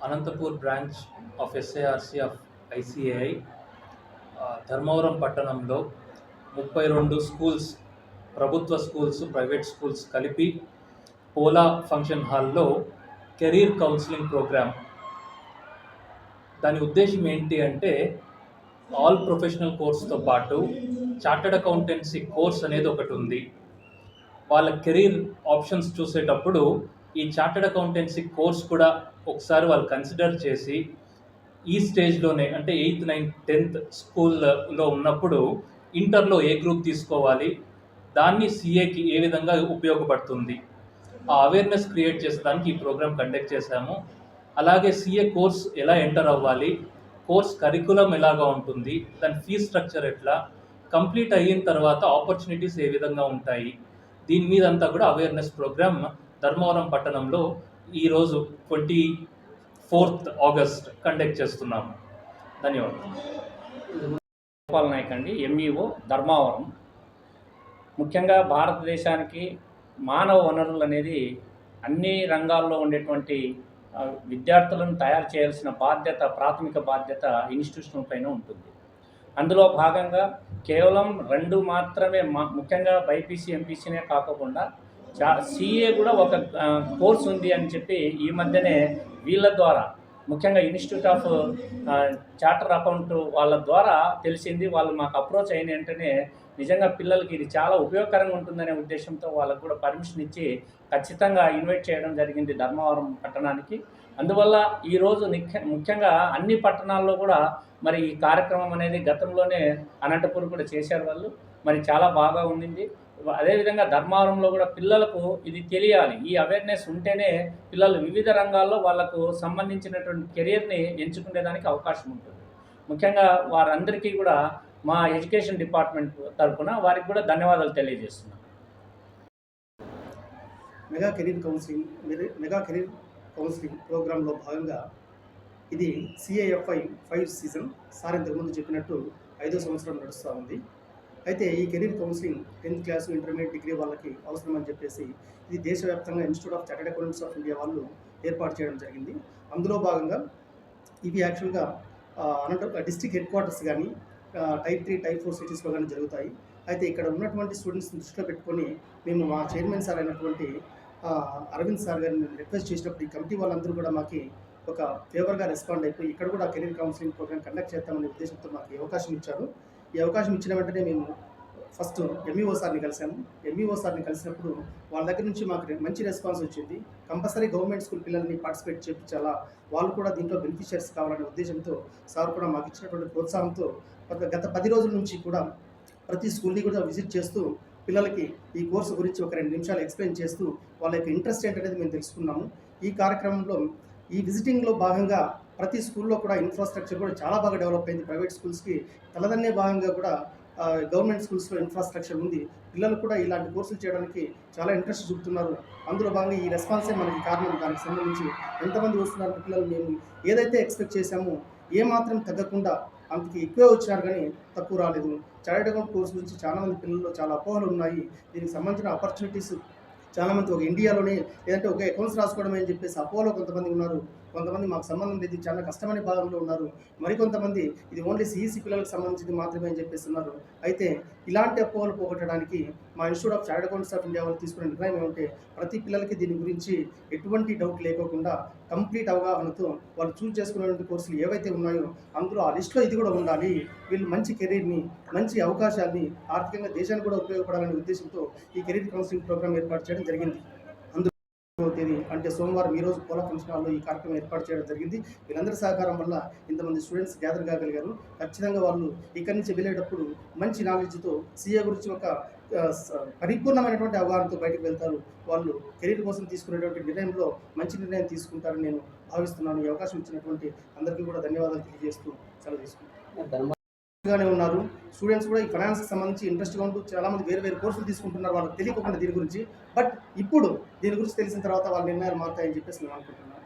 Anantapur branch of SARC of ICAI Dharmavaram పట్టణంలో 32 schools, ప్రభుత్వ schools, private schools కలిపి పోలా ఫంక్షన్ హాల్లో కెరీర్ కౌన్సిలింగ్ ప్రోగ్రామ్. దాని ఉద్దేశం ఏంటి అంటే ఆల్ ప్రొఫెషనల్ కోర్స్తో పాటు చార్టర్డ్ అకౌంటెన్సీ కోర్స్ అనేది ఒకటి ఉంది. వాళ్ళ కెరీర్ ఆప్షన్స్ చూసేటప్పుడు ఈ చార్టర్డ్ అకౌంటెన్సీ కోర్స్ కూడా ఒకసారి వాళ్ళు కన్సిడర్ చేసి ఈ స్టేజ్లోనే అంటే 8th, 9th, 10th స్కూల్లో ఉన్నప్పుడు ఇంటర్లో ఏ గ్రూప్ తీసుకోవాలి, దాన్ని సిఏకి ఏ విధంగా ఉపయోగపడుతుంది, ఆ అవేర్నెస్ క్రియేట్ చేసేదానికి ఈ ప్రోగ్రామ్ కండక్ట్ చేశాము. అలాగే సిఏ కోర్స్ ఎలా ఎంటర్ అవ్వాలి, కోర్స్ కరికులం ఎలాగా ఉంటుంది, దాని ఫీజ్ స్ట్రక్చర్ ఎట్లా, కంప్లీట్ అయిన తర్వాత ఆపర్చునిటీస్ ఏ విధంగా ఉంటాయి, దీని మీద అంతా కూడా అవేర్నెస్ ప్రోగ్రామ్ ధర్మవరం పట్టణంలో ఈరోజు 24th ఆగస్ట్ కండక్ట్ చేస్తున్నాము. ధన్యవాదాలు. గోపాల్ నాయక్ అండి, ఎంఈఓ ధర్మవరం. ముఖ్యంగా భారతదేశానికి మానవ వనరులు అనేది అన్ని రంగాల్లో ఉండేటువంటి విద్యార్థులను తయారు చేయాల్సిన బాధ్యత, ప్రాథమిక బాధ్యత ఇన్స్టిట్యూషన్ పైన ఉంటుంది. అందులో భాగంగా కేవలం 2 మాత్రమే, ముఖ్యంగా బైపీసీ, ఎంపీసీనే కాకుండా సిఏ కూడా ఒక కోర్స్ ఉంది అని చెప్పి ఈ మధ్యనే వీళ్ళ ద్వారా, ముఖ్యంగా ఇన్స్టిట్యూట్ ఆఫ్ చార్టర్ అకౌంట్ వాళ్ళ ద్వారా తెలిసింది. వాళ్ళు మాకు అప్రోచ్ అయిన వెంటనే నిజంగా పిల్లలకి ఇది చాలా ఉపయోగకరంగా ఉంటుందనే ఉద్దేశంతో వాళ్ళకు కూడా పర్మిషన్ ఇచ్చి ఖచ్చితంగా ఇన్వైట్ చేయడం జరిగింది ధర్మవరం పట్టణానికి. అందువల్ల ఈరోజు ముఖ్యంగా అన్ని పట్టణాల్లో కూడా మరి ఈ కార్యక్రమం అనేది గతంలోనే అనంతపురం కూడా చేశారు వాళ్ళు, మరి చాలా బాగా ఉండింది. అదేవిధంగా ధర్మవరంలో కూడా పిల్లలకు ఇది తెలియాలి, ఈ అవేర్నెస్ ఉంటేనే పిల్లలు వివిధ రంగాల్లో వాళ్ళకు సంబంధించినటువంటి కెరియర్ని ఎంచుకునేదానికి అవకాశం ఉంటుంది. ముఖ్యంగా వారందరికీ కూడా మా ఎడ్యుకేషన్ డిపార్ట్మెంట్ తరఫున వారికి కూడా ధన్యవాదాలు తెలియజేస్తున్నాం. మెగా కెరీర్ కౌన్సిలింగ్ ప్రోగ్రాంలో భాగంగా ఇది సిఐఎఫ్ఐ 5 సీజన్. సార్ ఇంతకుముందు చెప్పినట్టు 5వ సంవత్సరం నడుస్తూ ఉంది. అయితే ఈ career counselling 10th class, intermediate, degree వాళ్ళకి అవసరమని చెప్పేసి ఇది దేశవ్యాప్తంగా institute of chartered accountants of India వాళ్ళు ఏర్పాటు చేయడం జరిగింది. అందులో భాగంగా ఇవి యాక్చువల్గా డిస్ట్రిక్ట్ హెడ్ క్వార్టర్స్ కానీ, టైప్ 3, టైప్ 4 సిటీస్లో కానీ జరుగుతాయి. అయితే ఇక్కడ ఉన్నటువంటి స్టూడెంట్స్ని దృష్టిలో పెట్టుకొని మేము మా చైర్మన్ సార్ అయినటువంటి అరవింద్ సార్ గారిని రిక్వెస్ట్ చేసినప్పుడు ఈ కమిటీ వాళ్ళందరూ కూడా మాకు ఒక ఫేవర్గా రెస్పాండ్ అయిపోయి ఇక్కడ కూడా కెరీర్ కౌన్సిలింగ్ ప్రోగ్రామ్ కండక్ట్ చేద్దామనే ఉద్దేశంతో మాకు అవకాశం ఇచ్చారు. ఈ అవకాశం ఇచ్చిన వెంటనే మేము ఫస్ట్ ఎంఈఓ సార్ని కలిసాము. ఎంఈఓ సార్ని కలిసినప్పుడు వాళ్ళ దగ్గర నుంచి మాకు మంచి రెస్పాన్స్ వచ్చింది. కంపల్సరీ గవర్నమెంట్ స్కూల్ పిల్లల్ని పార్టిసిపేట్ చేయించాలా, వాళ్ళు కూడా దీంట్లో బెనిఫిషియర్స్ కావాలనే ఉద్దేశంతో సార్ కూడా మాకు ఇచ్చినటువంటి ప్రోత్సాహంతో గత 10 రోజుల నుంచి కూడా ప్రతి స్కూల్ని కూడా విజిట్ చేస్తూ పిల్లలకి ఈ కోర్సు గురించి ఒక 2 నిమిషాలు ఎక్స్ప్లెయిన్ చేస్తూ వాళ్ళ యొక్క ఇంట్రెస్ట్ ఏంటనేది మేము తెలుసుకున్నాము. ఈ కార్యక్రమంలో ఈ విజిటింగ్లో భాగంగా ప్రతి స్కూల్లో కూడా ఇన్ఫ్రాస్ట్రక్చర్ కూడా చాలా బాగా డెవలప్ అయింది. ప్రైవేట్ స్కూల్స్కి తలదన్నే భాగంగా కూడా గవర్నమెంట్ స్కూల్స్లో ఇన్ఫ్రాస్ట్రక్చర్ ఉంది. పిల్లలు కూడా ఇలాంటి కోర్సులు చేయడానికి చాలా ఇంట్రెస్ట్ చూపుతున్నారు. అందులో భాగంగా ఈ రెస్పాన్సే మనకి కారణం. దానికి సంబంధించి ఎంతమంది వస్తున్నారు పిల్లలు, మేము ఏదైతే ఎక్స్పెక్ట్ చేశామో ఏమాత్రం తగ్గకుండా అంతకి ఎక్కువే వచ్చినారు కానీ తక్కువ రాలేదు. చార్టర్డ్ అకౌంట్ కోర్సు గురించి చాలామంది పిల్లల్లో చాలా అపోహలు ఉన్నాయి. దీనికి సంబంధించిన ఆపర్చునిటీస్ చాలామంది ఒక ఇండియాలోనే లేదంటే ఒక అకౌంట్స్ రాసుకోవడం అని చెప్పేసి అపోలో కొంతమంది ఉన్నారు. కొంతమంది మాకు సంబంధం లేదు, చాలా కష్టమైన భాగంలో ఉన్నారు. మరికొంతమంది ఇది ఓన్లీ సిఈసి పిల్లలకు సంబంధించింది మాత్రమే అని చెప్పేసి ఉన్నారు. అయితే ఇలాంటి అపోహలు పోగొట్టడానికి మా institute of chartered accounts of India వాళ్ళు తీసుకునే నిర్ణయం ఏమంటే ప్రతి పిల్లలకి దీని గురించి ఎటువంటి డౌట్ లేకోకుండా కంప్లీట్ అవగాహనతో వాళ్ళు చూస్ చేసుకునేటువంటి కోర్సులు ఏవైతే ఉన్నాయో అందులో ఆ లిస్ట్లో ఇది కూడా ఉండాలి. వీళ్ళు మంచి కెరీర్ని, మంచి అవకాశాన్ని, ఆర్థికంగా దేశానికి కూడా ఉపయోగపడాలనే ఉద్దేశంతో ఈ కెరీర్ కౌన్సిలింగ్ ప్రోగ్రామ్ ఏర్పాటు చేయడం జరిగింది. తేదీ అంటే సోమవారం ఈరోజు పోలా ఫంక్షన్ హాల్లో ఈ కార్యక్రమం ఏర్పాటు చేయడం జరిగింది. వీళ్ళందరి సహకారం వల్ల ఇంతమంది స్టూడెంట్స్ గ్యాదర్ కాగలిగారు. ఖచ్చితంగా వాళ్ళు ఇక్కడి నుంచి వెళ్ళేటప్పుడు మంచి నాలెడ్జ్తో సీఏ గురించి ఒక పరిపూర్ణమైనటువంటి అవగాహనతో బయటకు వెళ్తారు. వాళ్ళు కెరీర్ కోసం తీసుకునేటువంటి నిర్ణయంలో మంచి నిర్ణయం తీసుకుంటారని నేను భావిస్తున్నాను. ఈ అవకాశం ఇచ్చినటువంటి అందరికీ కూడా ధన్యవాదాలు తెలియజేస్తూ సెలవు తీసుకుంటాను. గానే ఉన్నారు స్టూడెంట్స్ కూడా ఈ ఫైనాన్స్కి సంబంధించి ఇంట్రెస్ట్గా ఉంటూ చాలామంది వేరే కోర్సులు తీసుకుంటున్నారు. వాళ్ళకి తెలియకుండా దీని గురించి, బట్ ఇప్పుడు దీని గురించి తెలిసిన తర్వాత వాళ్ళ నిర్ణయాలు మారుతాయని చెప్పేసి నేను అనుకుంటున్నాను.